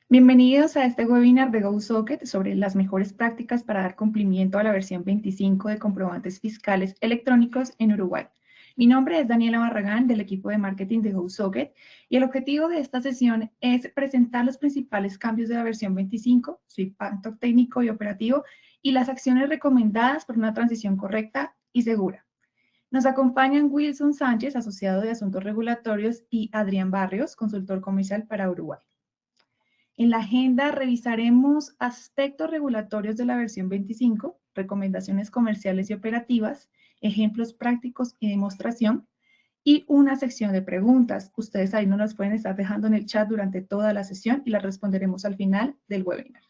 Bienvenidos a este webinar de GoSocket sobre las mejores prácticas para dar cumplimiento a la versión 25 de comprobantes fiscales electrónicos en Uruguay. Mi nombre es Daniela Barragán del equipo de marketing de GoSocket y el objetivo de esta sesión es presentar los principales cambios de la versión 25, su impacto técnico y operativo y las acciones recomendadas para una transición correcta y segura. Nos acompañan Wilson Sánchez, asociado de Asuntos Regulatorios, y Adrián Barrios, consultor comercial para Uruguay. En la agenda revisaremos aspectos regulatorios de la versión 25, recomendaciones comerciales y operativas, ejemplos prácticos y demostración, y una sección de preguntas. Ustedes ahí nos las pueden estar dejando en el chat durante toda la sesión y las responderemos al final del webinar.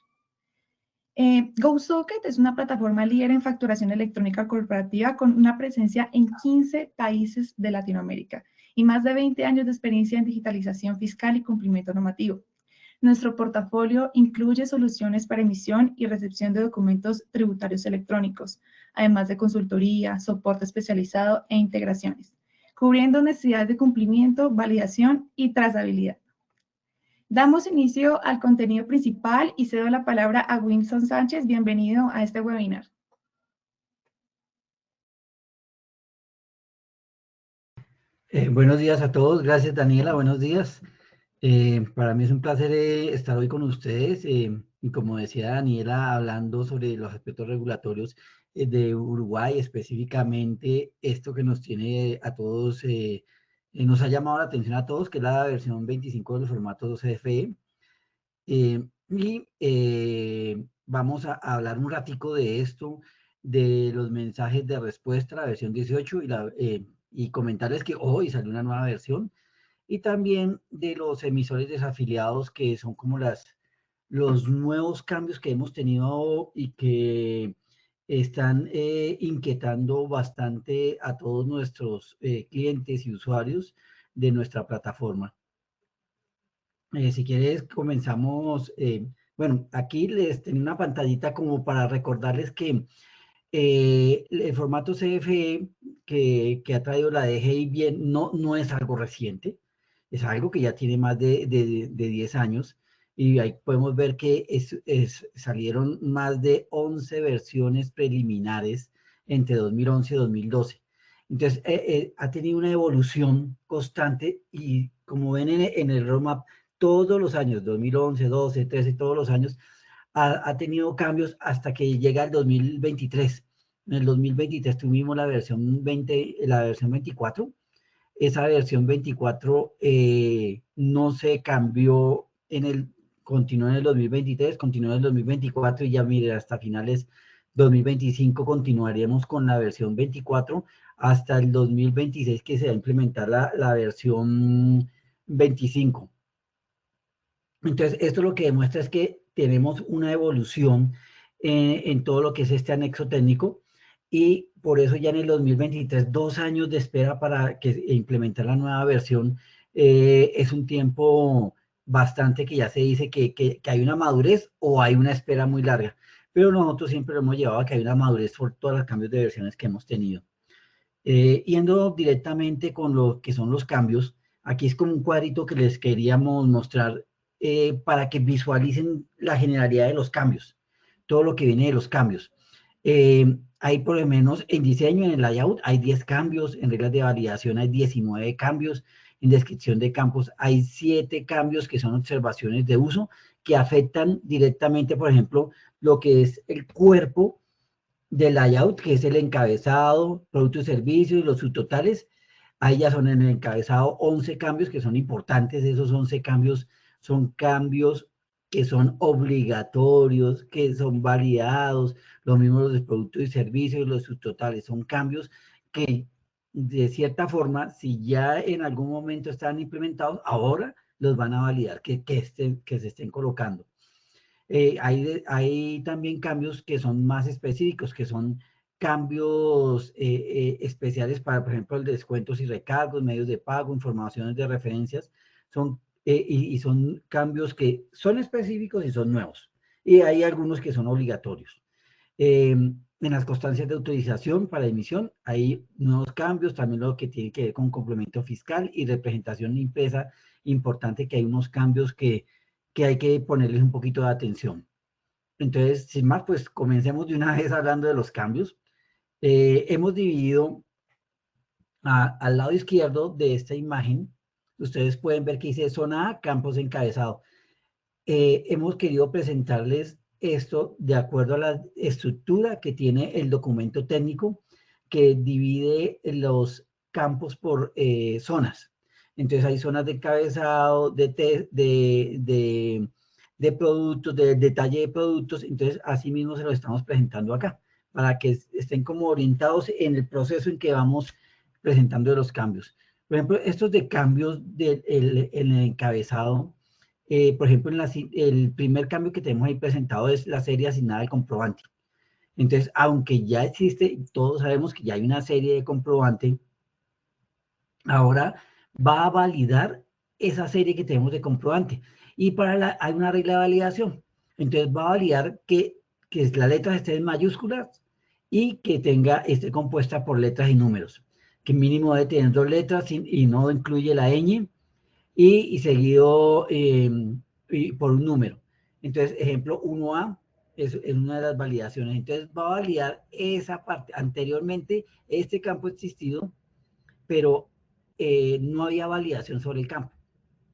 GoSocket es una plataforma líder en facturación electrónica corporativa con una presencia en 15 países de Latinoamérica y más de 20 años de experiencia en digitalización fiscal y cumplimiento normativo. Nuestro portafolio incluye soluciones para emisión y recepción de documentos tributarios electrónicos, además de consultoría, soporte especializado e integraciones, cubriendo necesidades de cumplimiento, validación y trazabilidad. Damos inicio al contenido principal y cedo la palabra a Wilson Sánchez. Bienvenido a este webinar. Buenos días a todos. Gracias, Daniela. Buenos días. Para mí es un placer estar hoy con ustedes. Y como decía Daniela, hablando sobre los aspectos regulatorios de Uruguay, específicamente esto que nos tiene a todos, nos ha llamado la atención a todos, que es la versión 25 del formato CFE. Vamos a hablar un ratico de esto, de los mensajes de respuesta, la versión 18, y comentarles que hoy salió una nueva versión, y también de los emisores desafiliados, que son como los nuevos cambios que hemos tenido y que están inquietando bastante a todos nuestros clientes y usuarios de nuestra plataforma. Si quieres, comenzamos. Bueno, aquí les tengo una pantallita como para recordarles que el formato CFE que ha traído la DGI bien no es algo reciente, es algo que ya tiene más de 10 años, y ahí podemos ver que salieron más de 11 versiones preliminares entre 2011 y 2012. Entonces, ha tenido una evolución constante, y como ven en el roadmap, todos los años, 2011, 12, 13, todos los años, ha tenido cambios hasta que llega el 2023. En el 2023 tuvimos la versión 24. Esa versión 24 no se cambió continuó en el 2023, continuó en el 2024, y ya mire, hasta finales 2025 continuaremos con la versión 24 hasta el 2026, que se va a implementar la versión 25. Entonces, esto lo que demuestra es que tenemos una evolución en todo lo que es este anexo técnico, y por eso ya en el 2023, 2 años de espera para implementar la nueva versión, es un tiempo bastante que ya se dice que hay una madurez o hay una espera muy larga, pero nosotros siempre lo hemos llevado a que hay una madurez por todos los cambios de versiones que hemos tenido. Yendo directamente con lo que son los cambios, aquí es como un cuadrito que les queríamos mostrar para que visualicen la generalidad de los cambios, todo lo que viene de los cambios. Hay por lo menos en diseño, en el layout, hay 10 cambios, en reglas de validación hay 19 cambios, en descripción de campos hay 7 cambios que son observaciones de uso que afectan directamente, por ejemplo, lo que es el cuerpo del layout, que es el encabezado, productos y servicios, y los subtotales. Ahí ya son en el encabezado 11 cambios que son importantes. Esos 11 cambios son cambios que son obligatorios, que son validados, lo mismo los de productos y servicios, los subtotales, son cambios que de cierta forma, si ya en algún momento están implementados, ahora los van a validar que se estén colocando. Hay también cambios que son más específicos, que son cambios especiales para, por ejemplo, el descuentos y recargos, medios de pago, informaciones de referencias, y son cambios que son específicos y son nuevos. Y hay algunos que son obligatorios. En las constancias de autorización para emisión hay nuevos cambios, también lo que tiene que ver con complemento fiscal y representación impresa, importante que hay unos cambios que hay que ponerles un poquito de atención. Entonces, sin más, pues comencemos de una vez hablando de los cambios. Hemos dividido al lado izquierdo de esta imagen, ustedes pueden ver que dice zona A, campos encabezado. Hemos querido presentarles esto de acuerdo a la estructura que tiene el documento técnico que divide los campos por zonas. Entonces hay zonas de encabezado, de productos, de detalle de productos. Entonces así mismo se lo estamos presentando acá para que estén como orientados en el proceso en que vamos presentando los cambios. Por ejemplo, estos de cambios en el encabezado, por ejemplo, el primer cambio que tenemos ahí presentado es la serie asignada al comprobante. Entonces, aunque ya existe, todos sabemos que ya hay una serie de comprobante, ahora va a validar esa serie que tenemos de comprobante. Y hay una regla de validación. Entonces, va a validar que las letras estén en mayúsculas y que esté compuesta por letras y números. Que mínimo debe tener 2 letras y no incluye la ñ y seguido por un número. Entonces, ejemplo 1A es una de las validaciones. Entonces, va a validar esa parte. Anteriormente, este campo ha existido, pero no había validación sobre el campo.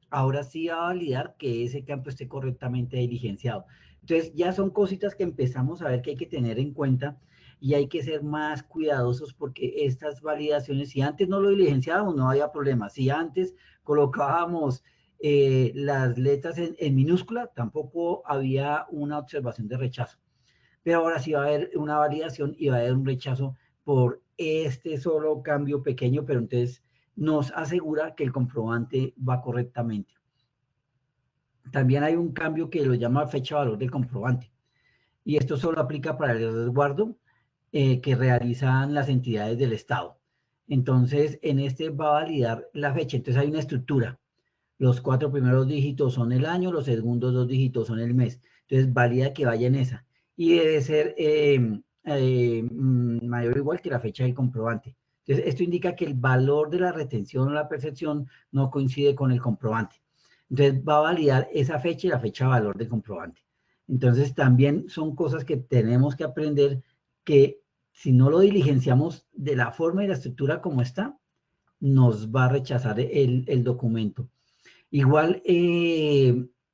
Ahora sí va a validar que ese campo esté correctamente diligenciado. Entonces, ya son cositas que empezamos a ver que hay que tener en cuenta y hay que ser más cuidadosos porque estas validaciones, si antes no lo diligenciábamos, no había problema. Si antes colocábamos las letras en minúscula, tampoco había una observación de rechazo. Pero ahora sí va a haber una validación y va a haber un rechazo por este solo cambio pequeño, pero entonces nos asegura que el comprobante va correctamente. También hay un cambio que lo llama fecha valor del comprobante. Y esto solo aplica para el resguardo que realizan las entidades del Estado. Entonces, en este va a validar la fecha. Entonces, hay una estructura. Los 4 primeros dígitos son el año, los segundos 2 dígitos son el mes. Entonces, valida que vaya en esa. Y debe ser mayor o igual que la fecha del comprobante. Entonces, esto indica que el valor de la retención o la percepción no coincide con el comprobante. Entonces, va a validar esa fecha y la fecha valor del comprobante. Entonces, también son cosas que tenemos que aprender que si no lo diligenciamos de la forma y la estructura como está, nos va a rechazar el documento. Igual,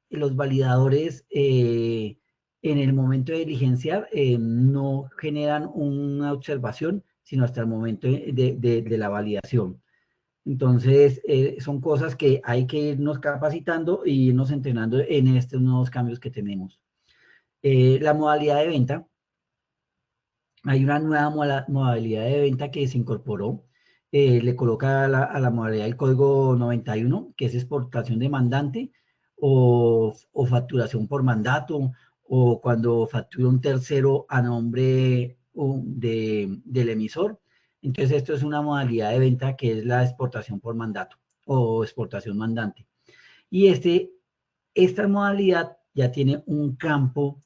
los validadores en el momento de diligenciar no generan una observación, sino hasta el momento de la validación. Entonces, son cosas que hay que irnos capacitando e irnos entrenando en estos nuevos cambios que tenemos. La modalidad de venta, hay una nueva modalidad de venta que se incorporó, le coloca a la modalidad del código 91, que es exportación de mandante o facturación por mandato, o cuando factura un tercero a nombre del emisor. Entonces, esto es una modalidad de venta que es la exportación por mandato o exportación mandante. Y esta modalidad ya tiene un campo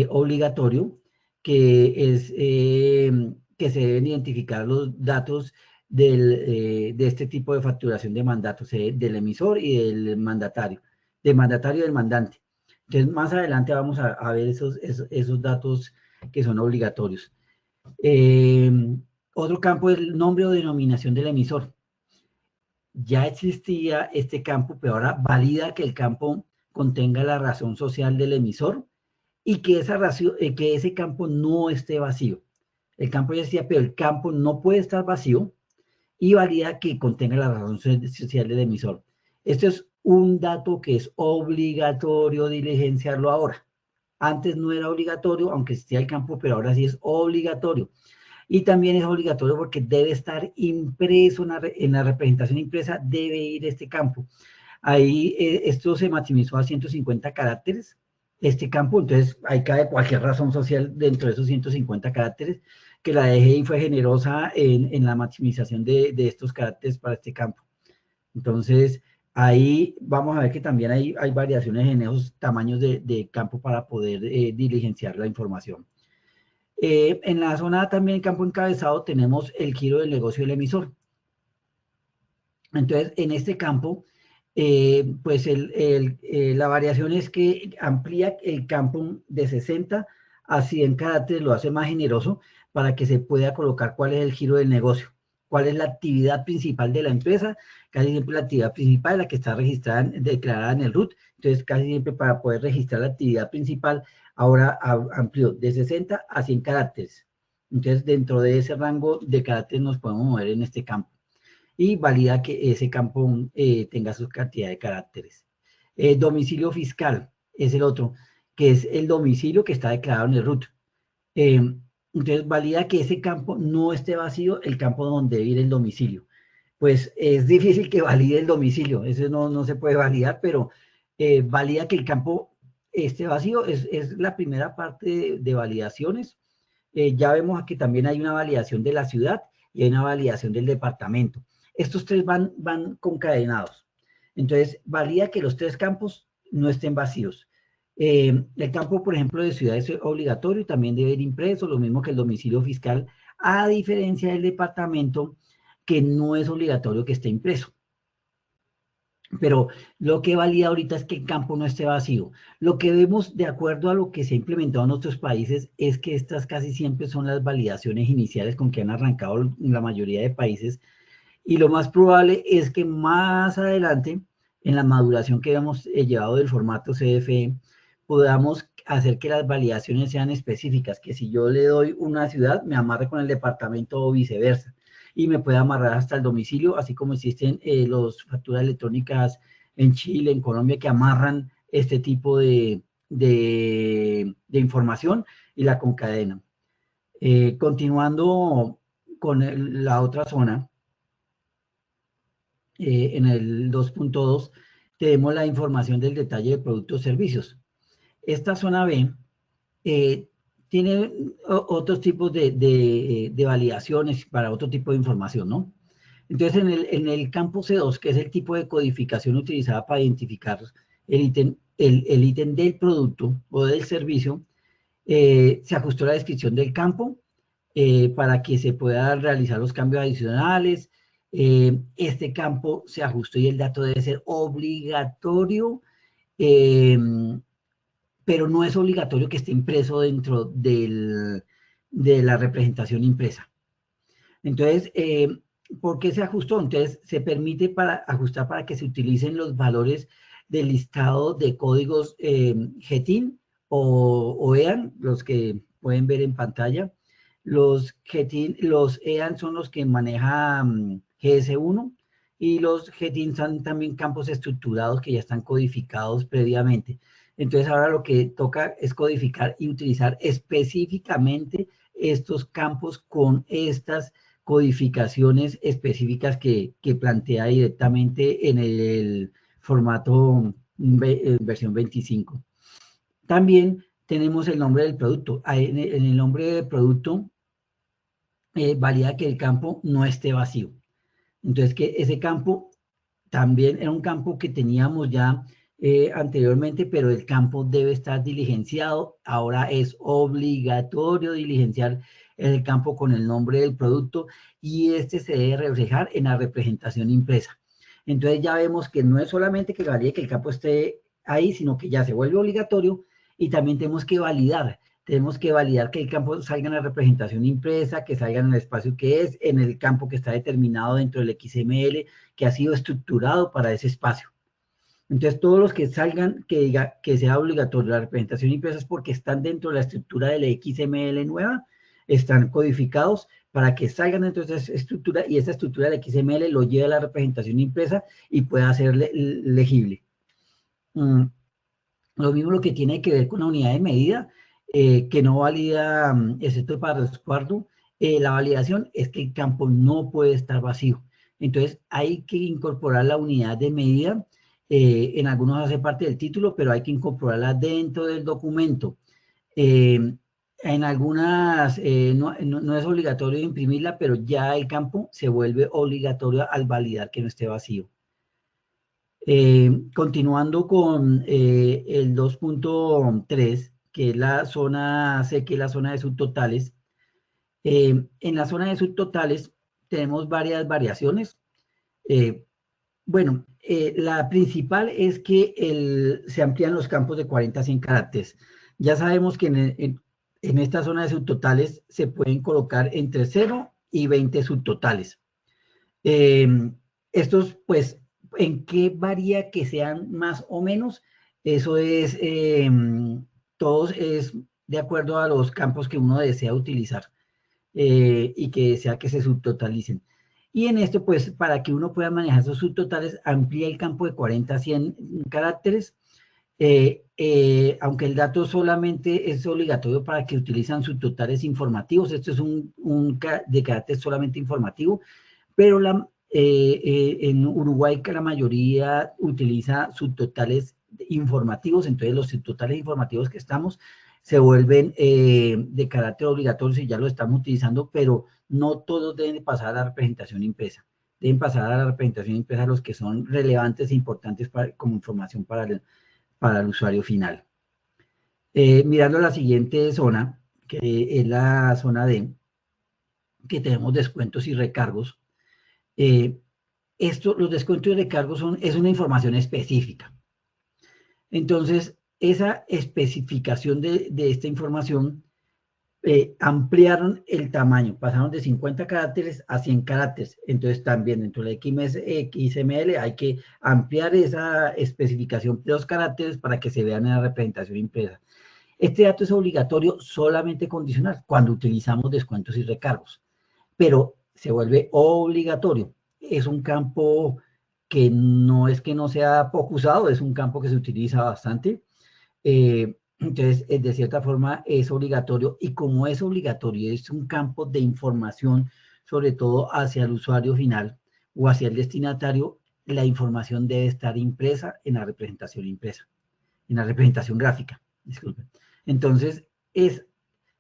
obligatorio que es que se deben identificar los datos de este tipo de facturación de mandatos, del emisor y del mandatario y del mandante. Entonces, más adelante vamos a ver esos datos que son obligatorios. Eh, Otro campo es el nombre o denominación del emisor. Ya existía este campo, pero ahora valida que el campo contenga la razón social del emisor y que, que ese campo no esté vacío. El campo ya decía, pero el campo no puede estar vacío y valida que contenga la razón social del emisor. Esto es un dato que es obligatorio diligenciarlo ahora. Antes no era obligatorio, aunque existía el campo, pero ahora sí es obligatorio. Y también es obligatorio porque debe estar impreso en la representación impresa, debe ir este campo. Ahí esto se maximizó a 150 caracteres, este campo, entonces ahí cabe cualquier razón social dentro de esos 150 caracteres, que la DGI fue generosa en la maximización de estos caracteres para este campo. Entonces, ahí vamos a ver que también hay variaciones en esos tamaños de campo para poder diligenciar la información. En la zona también campo encabezado tenemos el giro del negocio del emisor. Entonces, en este campo, pues la variación es que amplía el campo de 60 a 100 caracteres, lo hace más generoso para que se pueda colocar cuál es el giro del negocio, cuál es la actividad principal de la empresa. Casi siempre la actividad principal es la que está registrada, declarada en el RUT. Entonces, casi siempre para poder registrar la actividad principal, ahora amplió de 60 a 100 caracteres. Entonces, dentro de ese rango de caracteres nos podemos mover en este campo y valida que ese campo tenga su cantidad de caracteres. Domicilio fiscal es el otro, que es el domicilio que está declarado en el RUT. Entonces valida que ese campo no esté vacío, el campo donde debe ir el domicilio. Pues es difícil que valide el domicilio, eso no se puede validar, pero valida que el campo esté vacío, es la primera parte de validaciones. Ya vemos que también hay una validación de la ciudad y hay una validación del departamento. Estos tres van concadenados. Entonces, valida que los tres campos no estén vacíos. El campo, por ejemplo, de ciudad es obligatorio y también debe ir impreso, lo mismo que el domicilio fiscal, a diferencia del departamento, que no es obligatorio que esté impreso. Pero lo que valida ahorita es que el campo no esté vacío. Lo que vemos, de acuerdo a lo que se ha implementado en otros países, es que estas casi siempre son las validaciones iniciales con que han arrancado la mayoría de países, y lo más probable es que más adelante, en la maduración que hemos llevado del formato CFE, podamos hacer que las validaciones sean específicas, que si yo le doy una ciudad, me amarre con el departamento o viceversa, y me puede amarrar hasta el domicilio, así como existen las facturas electrónicas en Chile, en Colombia, que amarran este tipo de información y la concadenan. Continuando con la otra zona, en el 2.2 tenemos la información del detalle de productos y servicios. Esta zona B tiene otros tipos de validaciones para otro tipo de información, ¿no? Entonces, en el campo C2, que es el tipo de codificación utilizada para identificar el ítem del producto o del servicio, se ajustó la descripción del campo para que se puedan realizar los cambios adicionales. Este campo se ajustó y el dato debe ser obligatorio, eh, pero no es obligatorio que esté impreso dentro de la representación impresa. Entonces, ¿por qué se ajustó? Entonces, se permite ajustar para que se utilicen los valores del listado de códigos GETIN o EAN, los que pueden ver en pantalla. Los EAN son los que maneja GS1 y los GETIN son también campos estructurados que ya están codificados previamente. Entonces, ahora lo que toca es codificar y utilizar específicamente estos campos con estas codificaciones específicas que plantea directamente en el formato versión 25. También tenemos el nombre del producto. En el nombre del producto valida que el campo no esté vacío. Entonces, que ese campo también era un campo que teníamos ya anteriormente, pero el campo debe estar diligenciado. Ahora es obligatorio diligenciar el campo con el nombre del producto y este se debe reflejar en la representación impresa. Entonces ya vemos que no es solamente que valide que el campo esté ahí, sino que ya se vuelve obligatorio y también tenemos que validar que el campo salga en la representación impresa, que salga en el espacio que es, en el campo que está determinado dentro del XML, que ha sido estructurado para ese espacio. Entonces, todos los que salgan, que diga que sea obligatorio la representación impresa es porque están dentro de la estructura de la XML nueva, están codificados para que salgan dentro de esa estructura y esa estructura del XML lo lleve a la representación impresa y pueda ser legible. Lo mismo lo que tiene que ver con la unidad de medida, que no valida, excepto para resguardo, la validación es que el campo no puede estar vacío. Entonces, hay que incorporar la unidad de medida. En algunos hace parte del título, pero hay que incorporarla dentro del documento. En algunas no es obligatorio imprimirla, pero ya el campo se vuelve obligatorio al validar que no esté vacío. Continuando con el 2.3, que es la zona C, que es la zona de subtotales, En la zona de subtotales tenemos varias variaciones. Bueno, la principal es que se amplían los campos de 40 a 100 caracteres. Ya sabemos que en esta zona de subtotales se pueden colocar entre 0 y 20 subtotales. Estos, pues, ¿en qué varía que sean más o menos? Eso es, todos es de acuerdo a los campos que uno desea utilizar y que desea que se subtotalicen. Y en esto, pues, para que uno pueda manejar esos subtotales, amplía el campo de 40 a 100 caracteres, aunque el dato solamente es obligatorio para que utilizan subtotales informativos. Esto es de carácter solamente informativo, pero en Uruguay que la mayoría utiliza subtotales informativos, entonces los subtotales informativos que estamos se vuelven de carácter obligatorio si ya lo estamos utilizando, pero no todos deben pasar a la representación impresa. Deben pasar a la representación impresa los que son relevantes e importantes como información para el usuario final. Mirando la siguiente zona, que es la zona de que tenemos descuentos y recargos. Los descuentos y recargos es una información específica. Entonces, esa especificación de esta información ampliaron el tamaño, pasaron de 50 caracteres a 100 caracteres. Entonces, también dentro de XML hay que ampliar esa especificación de los caracteres para que se vean en la representación impresa. Este dato es obligatorio, solamente condicional, cuando utilizamos descuentos y recargos, pero se vuelve obligatorio. Es un campo que no es que no sea poco usado, es un campo que se utiliza bastante. Entonces, de cierta forma es obligatorio, y como es obligatorio, es un campo de información, sobre todo hacia el usuario final o hacia el destinatario, la información debe estar impresa en la representación impresa, en la representación gráfica, disculpen. Entonces,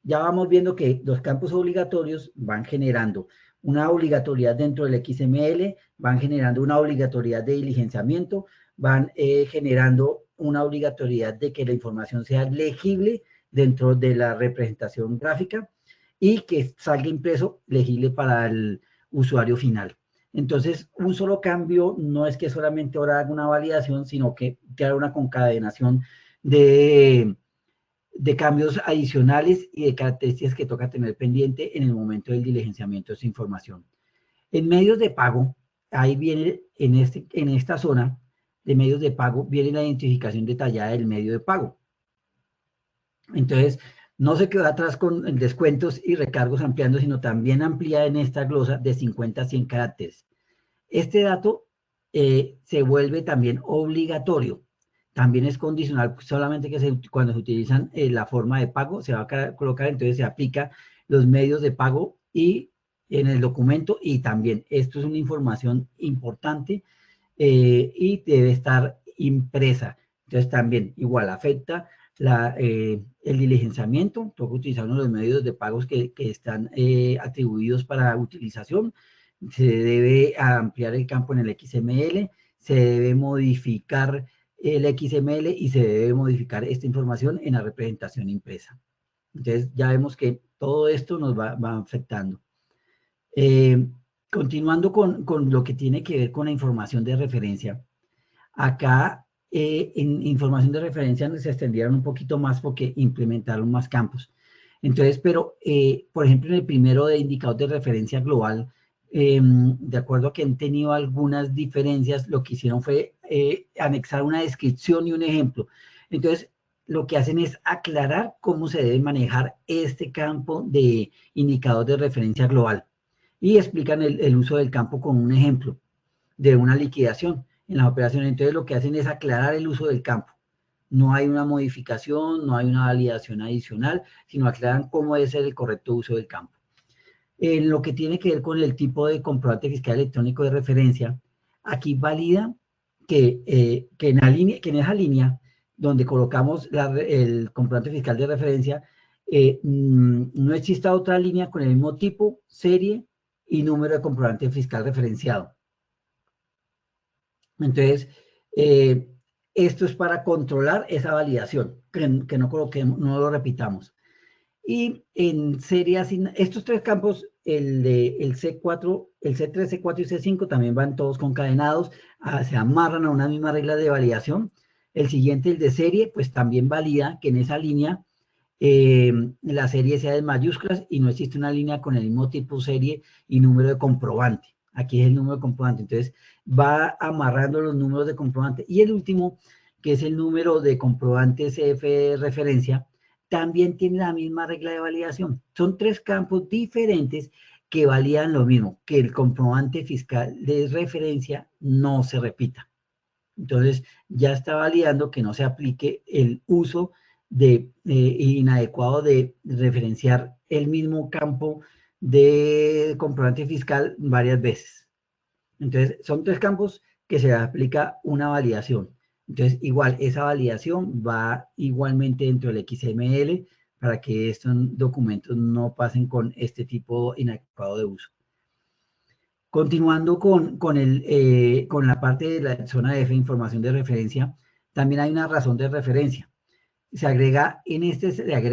ya vamos viendo que los campos obligatorios van generando una obligatoriedad dentro del XML, van generando una obligatoriedad de diligenciamiento, van generando una obligatoriedad de que la información sea legible dentro de la representación gráfica y que salga impreso legible para el usuario final. Entonces, un solo cambio no es que solamente ahora haga una validación, sino que haga una concadenación de cambios adicionales y de características que toca tener pendiente en el momento del diligenciamiento de esa información. En medios de pago, ahí viene, en esta zona de medios de pago, viene la identificación detallada del medio de pago. Entonces, no se queda atrás con descuentos y recargos ampliando, sino también amplía en esta glosa de 50 a 100 caracteres. Este dato se vuelve también obligatorio. También es condicional, solamente que cuando se utilizan la forma de pago, se va a colocar, entonces se aplica los medios de pago y en el documento, y también esto es una información importante y debe estar impresa. Entonces también igual afecta el diligenciamiento, toca utilizar uno de los medios de pagos que están atribuidos para utilización. Se debe ampliar el campo en el XML, se debe modificar el XML y se debe modificar esta información en la representación impresa. Entonces ya vemos que todo esto nos va afectando. Continuando con lo que tiene que ver con la información de referencia, acá en información de referencia se extendieron un poquito más porque implementaron más campos. Entonces, pero por ejemplo, en el primero de indicador de referencia global, de acuerdo a que han tenido algunas diferencias, lo que hicieron fue anexar una descripción y un ejemplo. Entonces, lo que hacen es aclarar cómo se debe manejar este campo de indicador de referencia global y explican el uso del campo con un ejemplo de una liquidación en las operaciones. Entonces, lo que hacen es aclarar el uso del campo. No hay una modificación, no hay una validación adicional, sino aclaran cómo debe ser el correcto uso del campo. En lo que tiene que ver con el tipo de comprobante fiscal electrónico de referencia, aquí valida que en esa línea donde colocamos el comprobante fiscal de referencia, no exista otra línea con el mismo tipo, serie y número de comprobante fiscal referenciado. Entonces, esto es para controlar esa validación, que no coloquemos, no lo repitamos. Y en serie asignación, estos tres campos, el C4, el C3, C4 y C5 también van todos concadenados, se amarran a una misma regla de validación. El siguiente, el de serie, pues también valida que en esa línea la serie sea de mayúsculas y no existe una línea con el mismo tipo serie y número de comprobante. Aquí es el número de comprobante, entonces va amarrando los números de comprobante. Y el último, que es el número de comprobante CF de referencia, también tiene la misma regla de validación. Son tres campos diferentes que validan lo mismo, que el comprobante fiscal de referencia no se repita. Entonces, ya está validando que no se aplique el uso de inadecuado de referenciar el mismo campo de comprobante fiscal varias veces. Entonces, son tres campos que se aplica una validación. Entonces, igual, esa validación va igualmente dentro del XML para que estos documentos no pasen con este tipo inadecuado de uso. Continuando con la parte de la zona F, información de referencia, también hay una razón de referencia. Se agrega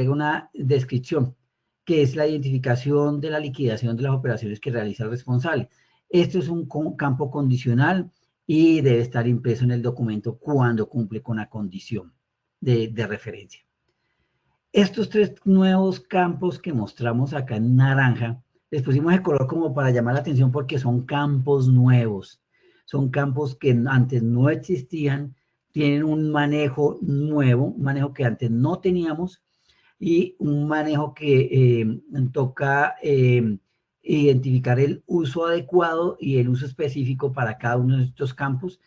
una descripción, que es la identificación de la liquidación de las operaciones que realiza el responsable. Esto es un campo condicional y debe estar impreso en el documento cuando cumple con la condición de referencia. Estos tres nuevos campos que mostramos acá en naranja, les pusimos el color como para llamar la atención porque son campos nuevos. Son campos que antes no existían, tienen un manejo nuevo, un manejo que antes no teníamos y un manejo que toca identificar el uso adecuado y el uso específico para cada uno de estos campos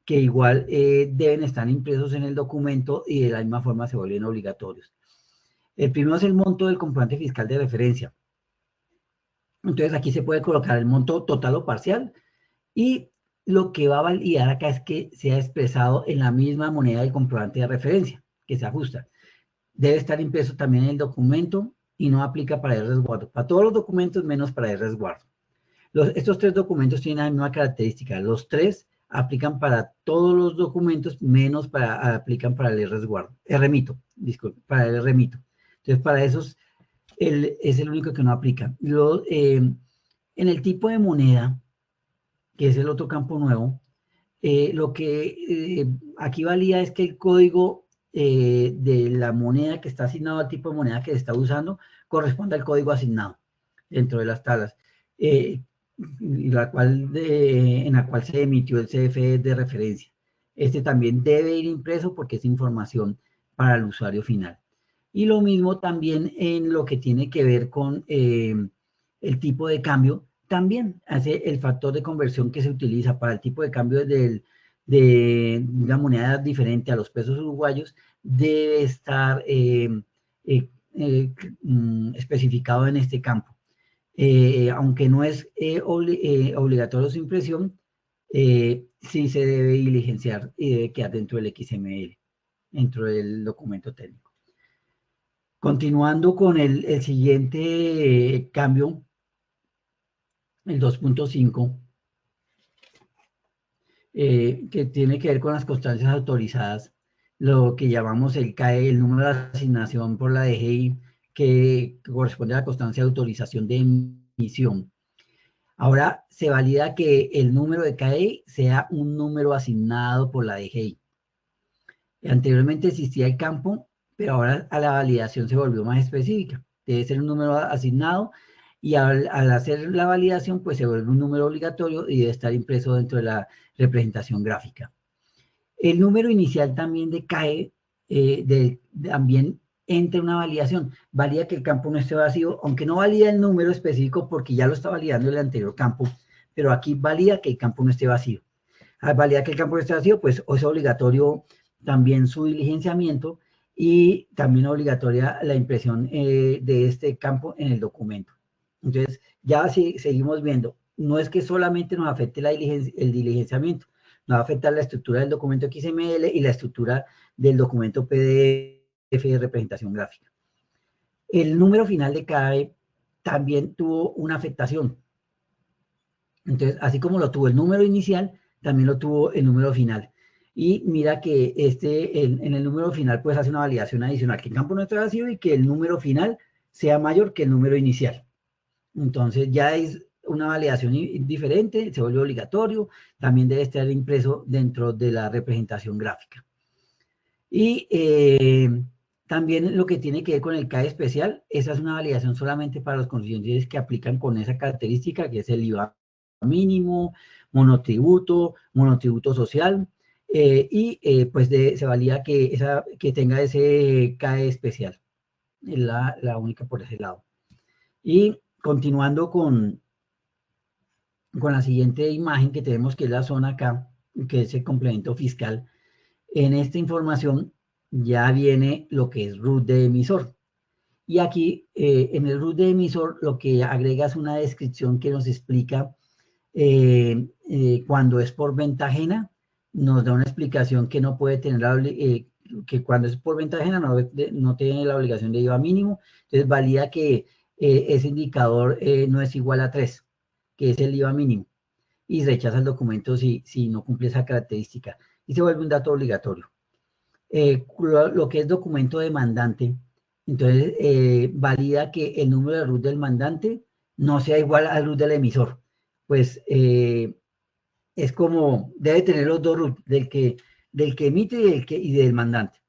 que igual deben estar impresos en el documento y de la misma forma se vuelven obligatorios. El primero es el monto del comprobante fiscal de referencia. Entonces aquí se puede colocar el monto total o parcial y lo que va a validar acá es que sea expresado en la misma moneda del comprobante de referencia, que se ajusta. Debe estar impreso también en el documento y no aplica para el resguardo. Para todos los documentos menos para el resguardo. Estos tres documentos tienen la misma característica. Los tres aplican para todos los documentos menos aplican para el resguardo. El remito, disculpe, para el remito. Entonces, para esos es el único que no aplica. En el tipo de moneda, que es el otro campo nuevo, lo que aquí valía es que el código de la moneda que está asignado al tipo de moneda que se está usando corresponde al código asignado dentro de las tablas, en la cual se emitió el CFE de referencia. Este también debe ir impreso porque es información para el usuario final. Y lo mismo también en lo que tiene que ver con el tipo de cambio, también hace el factor de conversión que se utiliza para el tipo de cambio de una moneda diferente a los pesos uruguayos, debe estar especificado en este campo. Aunque no es obligatorio su impresión, sí se debe diligenciar y debe quedar dentro del XML, dentro del documento técnico. Continuando con el siguiente cambio, el 2.5, que tiene que ver con las constancias autorizadas, lo que llamamos el CAE, el número de asignación por la DGI, que corresponde a la constancia de autorización de emisión. Ahora se valida que el número de CAE sea un número asignado por la DGI. Anteriormente existía el campo, pero ahora a la validación se volvió más específica. Debe ser un número asignado y al hacer la validación, pues se vuelve un número obligatorio y debe estar impreso dentro de la representación gráfica. El número inicial también decae, también entra una validación. Valida que el campo no esté vacío, aunque no valida el número específico porque ya lo está validando el anterior campo, pero aquí valida que el campo no esté vacío. Al validar que el campo no esté vacío, pues es obligatorio también su diligenciamiento y también obligatoria la impresión de este campo en el documento. Entonces, ya si seguimos viendo, no es que solamente nos afecte el diligenciamiento, nos va a afectar la estructura del documento XML y la estructura del documento PDF de representación gráfica. El número final de CAE también tuvo una afectación. Entonces, así como lo tuvo el número inicial, también lo tuvo el número final. Y mira que en el número final pues hace una validación adicional, que el campo no esté vacío y que el número final sea mayor que el número inicial. Entonces ya es una validación diferente, se vuelve obligatorio, también debe estar impreso dentro de la representación gráfica. Y también lo que tiene que ver con el CAE especial, esa es una validación solamente para los contribuyentes que aplican con esa característica, que es el IVA mínimo, monotributo, monotributo social, pues se valida que tenga ese CAE especial, es la única por ese lado. Y continuando con la siguiente imagen que tenemos, que es la zona acá, que es el complemento fiscal. En esta información ya viene lo que es RUT de emisor. Y aquí, en el RUT de emisor, lo que agrega es una descripción que nos explica cuando es por venta ajena, nos da una explicación que no puede tener, que cuando es por venta ajena no tiene la obligación de IVA mínimo, entonces valida que ese indicador no es igual a 3, que es el IVA mínimo, y rechaza el documento si no cumple esa característica, y se vuelve un dato obligatorio. Lo que es documento demandante, entonces valida que el número de RUT del mandante no sea igual al RUT del emisor, pues es como, debe tener los dos RUT, del que emite y del mandante.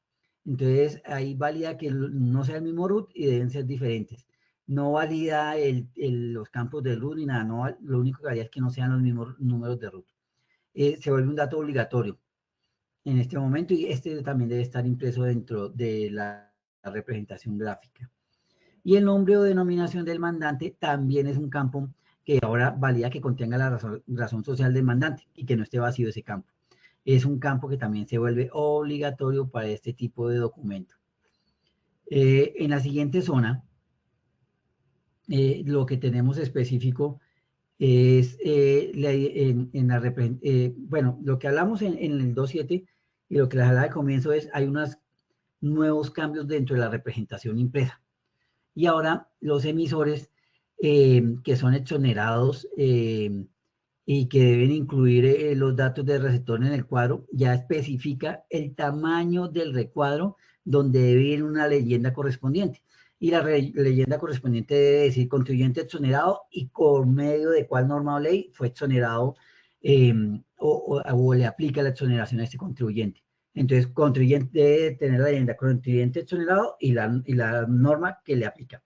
Entonces ahí valida que no sea el mismo RUT y deben ser diferentes. No valida los campos del RUT ni nada, no, lo único que valida es que no sean los mismos números de RUT. Se vuelve un dato obligatorio en este momento, y este también debe estar impreso dentro de la representación gráfica. Y el nombre o denominación del mandante también es un campo que ahora valida que contenga la razón social del mandante y que no esté vacío ese campo. Es un campo que también se vuelve obligatorio para este tipo de documento. En la siguiente zona, lo que tenemos específico es, bueno, lo que hablamos en el 2.7 y lo que les hablaba al comienzo es, hay unos nuevos cambios dentro de la representación impresa. Y ahora los emisores que son exonerados y que deben incluir los datos del receptor en el cuadro, ya especifica el tamaño del recuadro donde debe ir una leyenda correspondiente. Y la leyenda correspondiente debe decir contribuyente exonerado y por medio de cuál norma o ley fue exonerado o le aplica la exoneración a este contribuyente. Entonces, contribuyente debe tener la leyenda contribuyente exonerado y la norma que le aplica.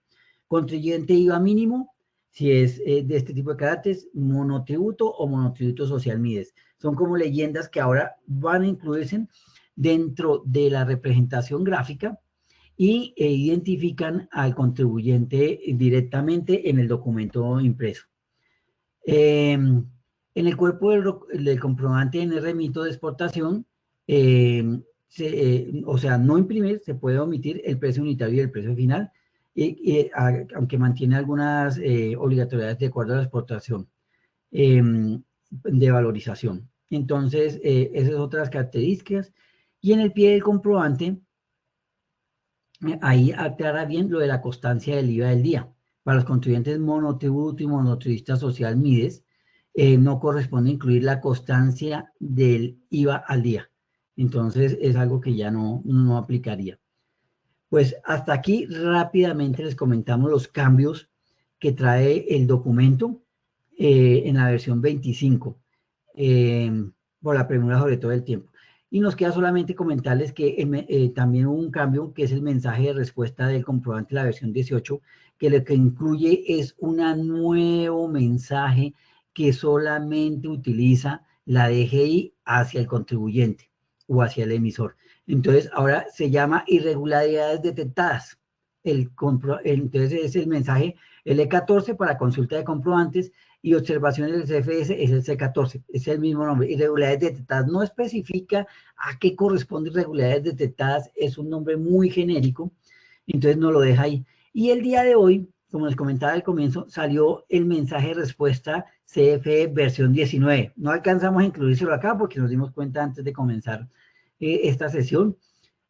Contribuyente IVA mínimo, si es de este tipo de caracteres, monotributo o monotributo social MIDES. Son como leyendas que ahora van a incluirse dentro de la representación gráfica y identifican al contribuyente directamente en el documento impreso. En el cuerpo del comprobante en el remito de exportación, o sea, no imprimir, se puede omitir el precio unitario y el precio final, aunque mantiene algunas obligatoriedades de acuerdo a la exportación de valorización. Entonces, esas otras características. Y en el pie del comprobante, ahí aclara bien lo de la constancia del IVA del día. Para los contribuyentes monotributo y monotributista social MIDES, no corresponde incluir la constancia del IVA al día. Entonces, es algo que ya no aplicaría. Pues hasta aquí rápidamente les comentamos los cambios que trae el documento en la versión 25, por la premura sobre todo el tiempo. Y nos queda solamente comentarles que también hubo un cambio, que es el mensaje de respuesta del comprobante de la versión 18, que lo que incluye es un nuevo mensaje que solamente utiliza la DGI hacia el contribuyente o hacia el emisor. Entonces, ahora se llama irregularidades detectadas. Entonces, es el mensaje L14 para consulta de comprobantes y observaciones del CFS es el C14, es el mismo nombre. Irregularidades detectadas no especifica a qué corresponde irregularidades detectadas, es un nombre muy genérico, entonces no lo deja ahí. Y el día de hoy, como les comentaba al comienzo, salió el mensaje de respuesta CFE versión 19. No alcanzamos a incluírselo acá porque nos dimos cuenta antes de comenzar esta sesión,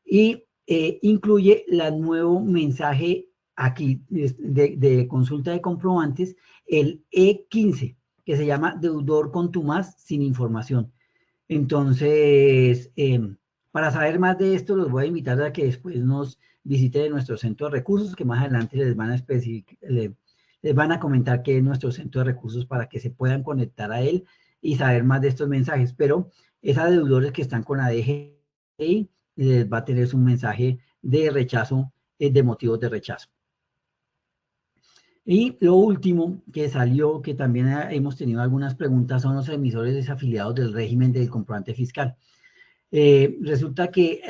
y incluye el nuevo mensaje aquí de consulta de comprobantes, el E15, que se llama deudor contumaz sin información. Entonces, para saber más de esto, los voy a invitar a que después nos visiten nuestro centro de recursos, que más adelante les van a comentar qué es nuestro centro de recursos para que se puedan conectar a él y saber más de estos mensajes. Pero esas deudores que están con la DGI les va a tener un mensaje de rechazo, de motivos de rechazo. Y lo último que salió, que también hemos tenido algunas preguntas, son los emisores desafiliados del régimen del comprobante fiscal. Resulta que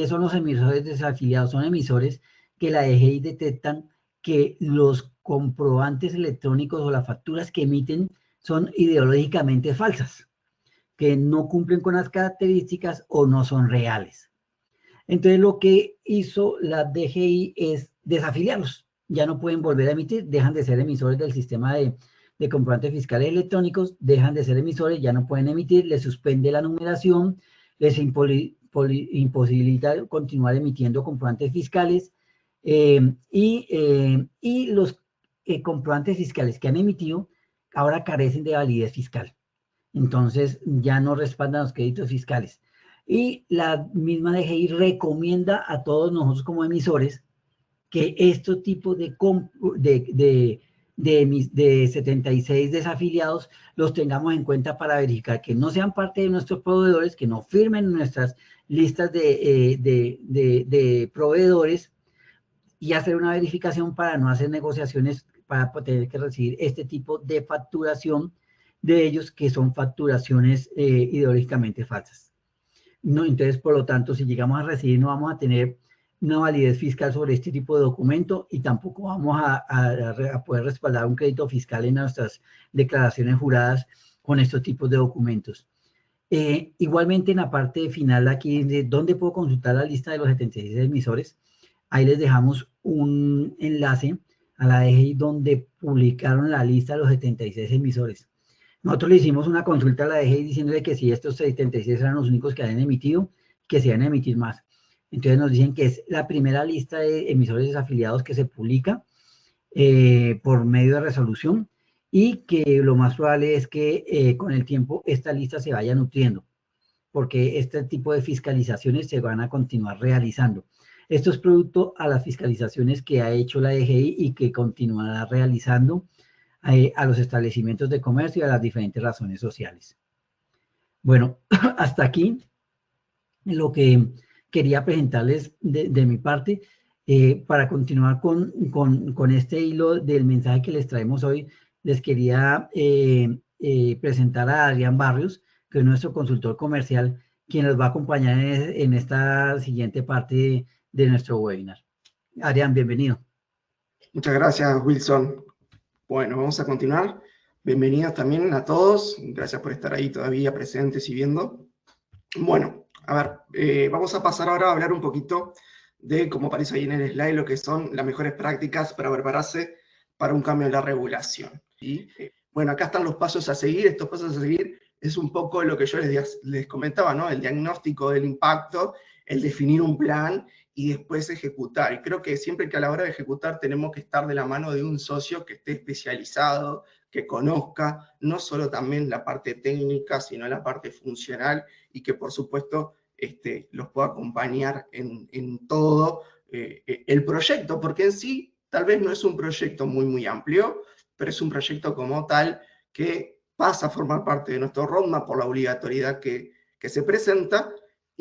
son los emisores desafiliados, son emisores que la DGI detectan que los comprobantes electrónicos o las facturas que emiten son ideológicamente falsas, que no cumplen con las características o no son reales. Entonces lo que hizo la DGI es desafiliarlos. Ya no pueden volver a emitir, dejan de ser emisores del sistema de comprobantes fiscales electrónicos, dejan de ser emisores, ya no pueden emitir, les suspende la numeración, les imposibilita continuar emitiendo comprobantes fiscales y los comprobantes fiscales que han emitido ahora carecen de validez fiscal. Entonces ya no respaldan los créditos fiscales. Y la misma DGI recomienda a todos nosotros como emisores que estos tipos de 76 desafiliados los tengamos en cuenta para verificar que no sean parte de nuestros proveedores, que no firmen nuestras listas de proveedores y hacer una verificación para no hacer negociaciones para tener que recibir este tipo de facturación de ellos, que son facturaciones ideológicamente falsas. No, entonces, por lo tanto, si llegamos a recibir, no vamos a tener una validez fiscal sobre este tipo de documento y tampoco vamos a poder respaldar un crédito fiscal en nuestras declaraciones juradas con estos tipos de documentos. Igualmente, en la parte final aquí, de dónde puedo consultar la lista de los 76 emisores, ahí les dejamos un enlace a la DGI donde publicaron la lista de los 76 emisores. Nosotros le hicimos una consulta a la DGI diciéndole que si estos 76 eran los únicos que habían emitido, que se iban a emitir más. Entonces nos dicen que es la primera lista de emisores desafiliados que se publica por medio de resolución y que lo más probable es que con el tiempo esta lista se vaya nutriendo, porque este tipo de fiscalizaciones se van a continuar realizando. Esto es producto a las fiscalizaciones que ha hecho la DGI y que continuará realizando a los establecimientos de comercio y a las diferentes razones sociales. Bueno, hasta aquí lo que quería presentarles de mi parte. Para continuar con este hilo del mensaje que les traemos hoy, les quería presentar a Adrián Barrios, que es nuestro consultor comercial, quien nos va a acompañar en esta siguiente parte de nuestro webinar. Adrián, bienvenido. Muchas gracias, Wilson. Bueno, vamos a continuar. Bienvenidos también a todos. Gracias por estar ahí todavía presentes y viendo. Bueno, a ver, vamos a pasar ahora a hablar un poquito de, como aparece ahí en el slide, lo que son las mejores prácticas para prepararse para un cambio en la regulación. Y bueno, acá están los pasos a seguir. Estos pasos a seguir es un poco lo que yo les comentaba, ¿no? El diagnóstico del impacto, el definir un plan y después ejecutar. Y creo que siempre que a la hora de ejecutar tenemos que estar de la mano de un socio que esté especializado, que conozca no solo también la parte técnica, sino la parte funcional y que por supuesto los pueda acompañar en todo el proyecto, porque en sí tal vez no es un proyecto muy amplio, pero es un proyecto como tal que pasa a formar parte de nuestro roadmap por la obligatoriedad que se presenta,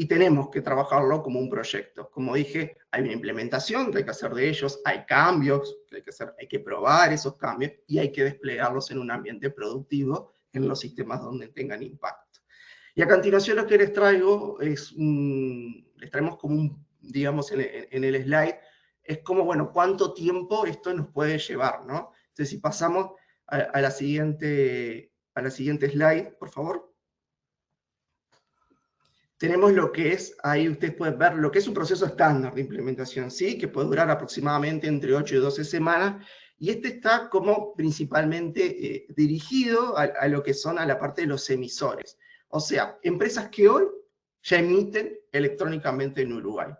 y tenemos que trabajarlo como un proyecto. Como dije, hay una implementación que hay que hacer de ellos, hay cambios que hay que hacer, hay que probar esos cambios y hay que desplegarlos en un ambiente productivo en los sistemas donde tengan impacto. Y a continuación lo que les traigo es, les traemos como un, digamos en el slide, es como, bueno, cuánto tiempo esto nos puede llevar, ¿no? Entonces si pasamos a la siguiente slide, por favor. Tenemos lo que es, ahí ustedes pueden ver, lo que es un proceso estándar de implementación, ¿sí? Que puede durar aproximadamente entre 8 y 12 semanas, y este está como principalmente dirigido a lo que son a la parte de los emisores. O sea, empresas que hoy ya emiten electrónicamente en Uruguay.